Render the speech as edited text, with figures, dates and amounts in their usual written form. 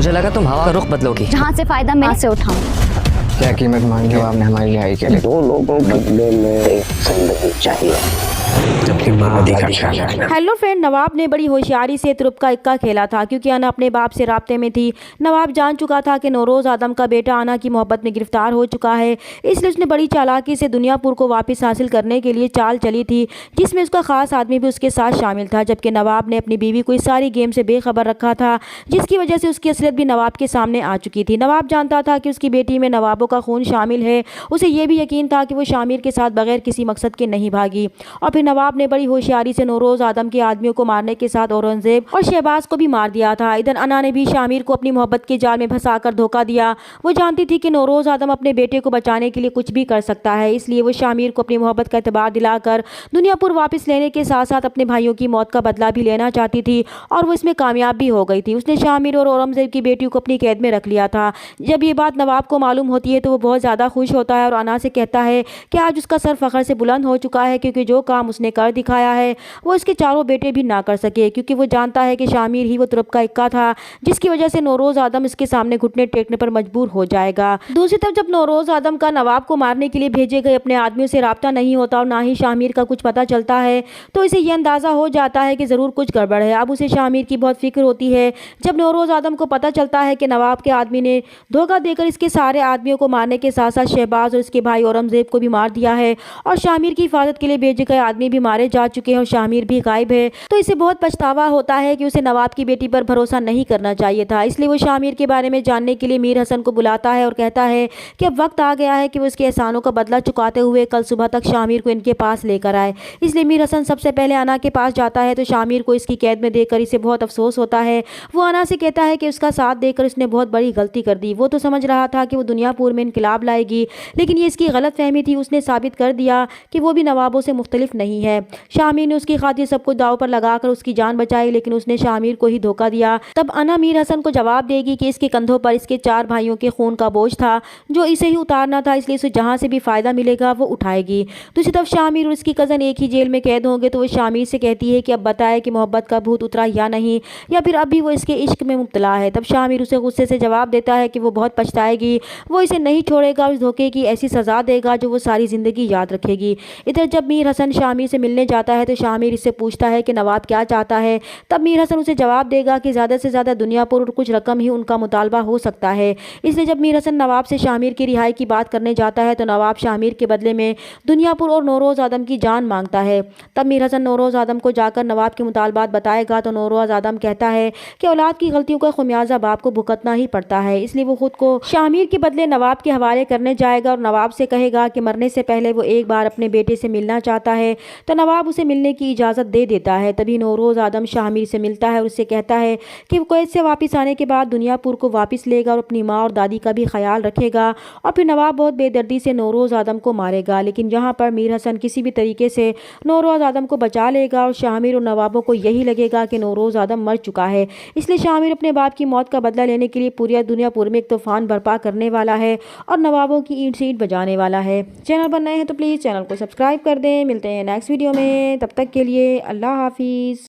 मुझे लगा तुम हवा का रुख बदलोगी। जहाँ से फायदा मैं से उठाऊं। क्या कीमत मांगी हो आपने हमारी रिहाई के लिए? 2 लोगों को बदले में एक जिंदगी चाहिए। हेलो फ्रेंड, नवाब ने बड़ी होशियारी से तुरुप का इक्का खेला था क्योंकि अना अपने बाप से राब्ते में थी। नवाब जान चुका था कि नौरोज़ आदम का बेटा अना की मोहब्बत में गिरफ्तार हो चुका है, इसलिए उसने बड़ी चालाकी से दुनियापुर को वापस हासिल करने के लिए चाल चली थी, जिसमें उसका खास आदमी भी उसके साथ शामिल था। जबकि नवाब ने अपनी बीवी को इस सारी गेम से बेखबर रखा था, जिसकी वजह से उसकी असलियत भी नवाब के सामने आ चुकी थी। नवाब जानता था कि उसकी बेटी में नवाबों का खून शामिल है। उसे यह भी यकीन था कि वो शामिर के साथ बगैर किसी मकसद के नहीं भागी। और फिर नवाब ने बड़ी होशियारी से नौरोज़ आदम के आदमियों को मारने के साथ औरंगजेब और शहबाज को भी मार दिया था। इधर अना ने भी शामिर को अपनी मोहब्बत के जाल में फंसाकर धोखा दिया। वो जानती थी कि नौरोज़ आदम अपने बेटे को बचाने के लिए कुछ भी कर सकता है, इसलिए वो शामिर को अपनी मोहब्बत का एतबार दिलाकर दुनियापुर वापस लेने के साथ साथ अपने भाइयों की मौत का बदला भी लेना चाहती थी, और वो इसमें कामयाब भी हो गई थी। उसने शामिर और औरंगजेब की बेटी को अपनी कैद में रख लिया था। जब ये बात नवाब को मालूम होती है तो वो बहुत ज़्यादा खुश होता है और अना से कहता है कि आज उसका सर फख्र से बुलंद हो चुका है, क्योंकि जो काम उसने कर दिखाया है वो इसके चारों बेटे भी ना कर सके, क्योंकि वो जानता है कि शामिर ही वो तुरुप का इक्का था जिसकी वजह से नौरोज़ आदम इसके सामने घुटने टेकने पर मजबूर हो जाएगा। दूसरी तरफ जब नौरोज़ आदम का नवाब को मारने के लिए भेजे गए अपने आदमियों से राब्ता नहीं होता और ना ही शामिर का कुछ पता चलता है, तो इसे यह अंदाज़ा हो जाता है कि ज़रूर कुछ गड़बड़ है। अब उसे शामिर की बहुत फिक्र होती है। जब नौरोज़ आदम को पता चलता है कि नवाब के आदमी ने धोखा देकर इसके सारे आदमियों को मारने के साथ साथ शहबाज और इसके भाई औरंगजेब को भी मार दिया है और शामिर की हिफाजत के लिए भेजे गए आदमी भी मारे जा चुके हैं और शामिर भी गायब है, तो इसे बहुत पछतावा होता है कि उसे नवाब की बेटी पर भरोसा नहीं करना चाहिए था। इसलिए वो शामिर के बारे में जानने के लिए मीर हसन को बुलाता है और कहता है कि अब वक्त आ गया है कि वो इसके एहसानों का बदला चुकाते हुए कल सुबह तक शामिर को इनके पास लेकर आए। इसलिए मीर हसन सबसे पहले अना के पास जाता है तो शामिर को इसकी कैद में देखकर इसे बहुत अफसोस होता है। वो अना से कहता है कि उसका साथ देकर उसने बहुत बड़ी गलती कर दी। वो तो समझ रहा था कि वो दुनियापुर में इनकलाब लाएगी, लेकिन ये इसकी गलत फहमी थी। उसने साबित कर दिया कि वो भी नवाबों से मुख्तलिफ नहीं है। शामिर ने उसकी खातिर सब कुछ दाव पर लगाकर उसकी जान बचाई, लेकिन उसने शामिर को ही धोखा दिया। तब अना मीर हसन को जवाब देगी कि इसके कंधों पर इसके 4 भाइयों के खून का बोझ था जो इसे ही उतारना था, इसलिए उसे जहां से भी फायदा मिलेगा वो उठाएगी। दूसरी तरफ शामिर और उसकी कज़न एक ही जेल में कैद होंगे, तो वो शामिर से कहती है कि अब बताए कि मोहब्बत का भूत उतरा या नहीं, या फिर अब भी वो इसके इश्क में मुब्तला है। तब शामिर उसे गुस्से से जवाब देता है कि वो बहुत पछताएगी, वो इसे नहीं छोड़ेगा, उस धोखे की ऐसी सज़ा देगा जो वो सारी ज़िंदगी याद रखेगी। इधर जब मीर हसन शामिर से मिलने जाता है तो शामिर इससे पूछता है कि नवाब क्या चाहता है। तब मीर हसन उसे जवाब देगा कि ज़्यादा से ज़्यादा दुनियापुर और कुछ रकम ही उनका मुतालबा हो सकता है। इसलिए जब मीर हसन नवाब से शामिर की रिहाई की बात करने जाता है तो नवाब शामिर के बदले में दुनियापुर और नौरोज़ आदम की जान मांगता है। तब मीर हसन नौरोज़ आदम को जाकर नवाब के मुतालबात बताएगा तो नौरोज़ आदम कहता है कि औलाद की गलतियों का खुमियाजा बाप को भुगतना ही पड़ता है, इसलिए वो खुद को शामिर के बदले नवाब के हवाले करने जाएगा और नवाब से कहेगा कि मरने से पहले वो एक बार अपने बेटे से मिलना चाहता है। तो नवाब उसे मिलने की इजाज़त दे देता है। तभी नौरोज़ आदम शामिर से मिलता है और उससे कहता है कि वो कैद से वापस आने के बाद दुनियापुर को वापस लेगा और अपनी माँ और दादी का भी ख्याल रखेगा। और फिर नवाब बहुत बेदर्दी से नौरोज़ आदम को मारेगा, लेकिन यहाँ पर मीर हसन किसी भी तरीके से नौरोज़ आदम को बचा लेगा और शामिर और नवाबों को यही लगेगा कि नौरोज़ आदम मर चुका है। इसलिए शामिर अपने बाप की मौत का बदला लेने के लिए पूरी दुनियापुर में एक तूफान बर्पा करने वाला है और नवाबों की ईंट से ईंट बजाने वाला है। चैनल पर नए हैं तो प्लीज़ चैनल को सब्सक्राइब कर दें। मिलते हैं नेक्स्ट वीडियो में, तब तक के लिए अल्लाह हाफिज़।